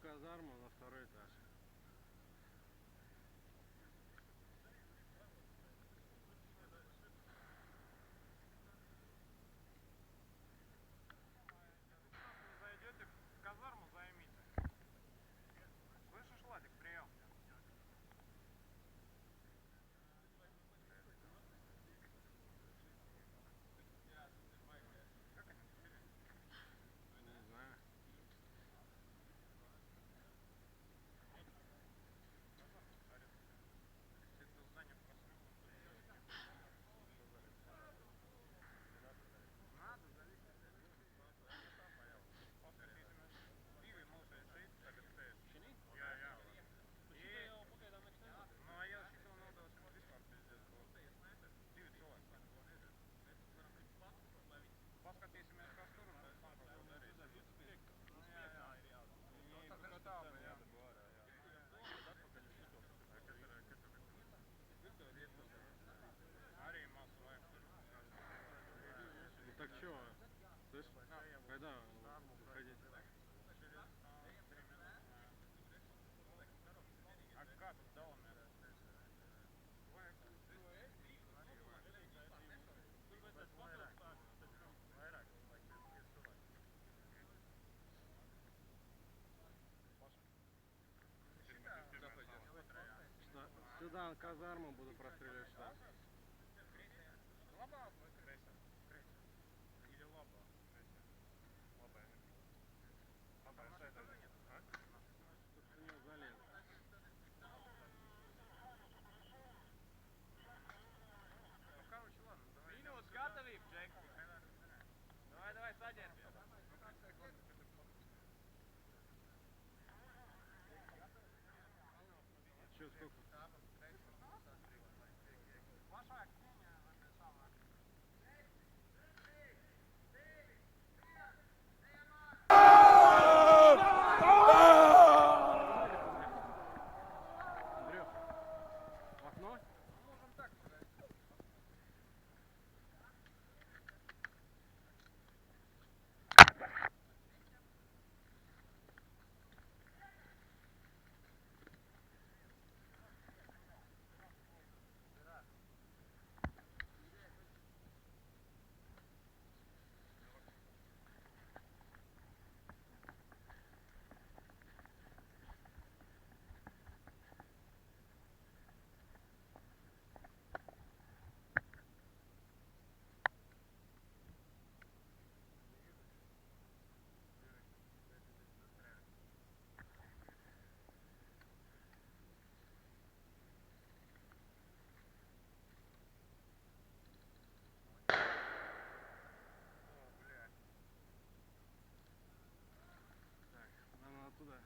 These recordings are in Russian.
казарму на второй этаж. Зайдете в казарму, займите. Слышишь, Владик, прием. Как они успели? Не знаю. Это здание просрыло. Надо залить. Viivi nousee 7 tees. Ja. No ja siis on oodanud viskab pildid. Divi cilvēki. Paskatīsimies, kas tur un pēc tam kaut ko darīsim. Nu, jā. Nu, tā, jā. Arī masu vajag tur. Ну так что, слышь, когда выходить? А как доме? Сюда казарму буду простреливать, что? Лаба крейсер. Или лаба крейсер. Лаба, я не помню. Лаба, я тоже нет. Тут в нее залез. Ну, короче, ладно, давай. Minūtes gatavība, Džek. Давай, saģērbies. Че, сколько? Plašāk cīņā vai savāk? Андрюх, в окно? Можем так сказать. Так, нам оттуда.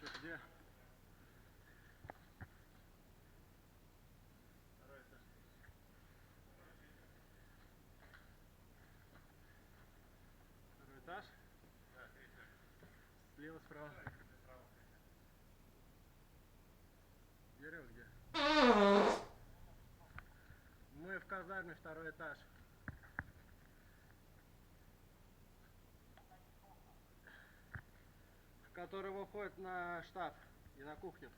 Че, где? Второй этаж? Слева, справа. Дерево пожарный, второй этаж. Который выходит на штаб и на кухню.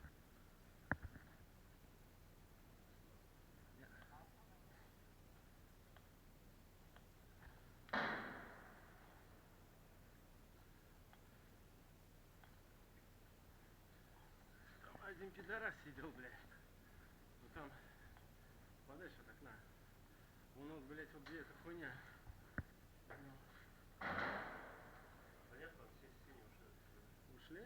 Там один пидорас сидел, блядь. Ну там подальше от окна. Вон вот, блядь, вот где эта хуйня. Понятно, все синие ушли. Ушли?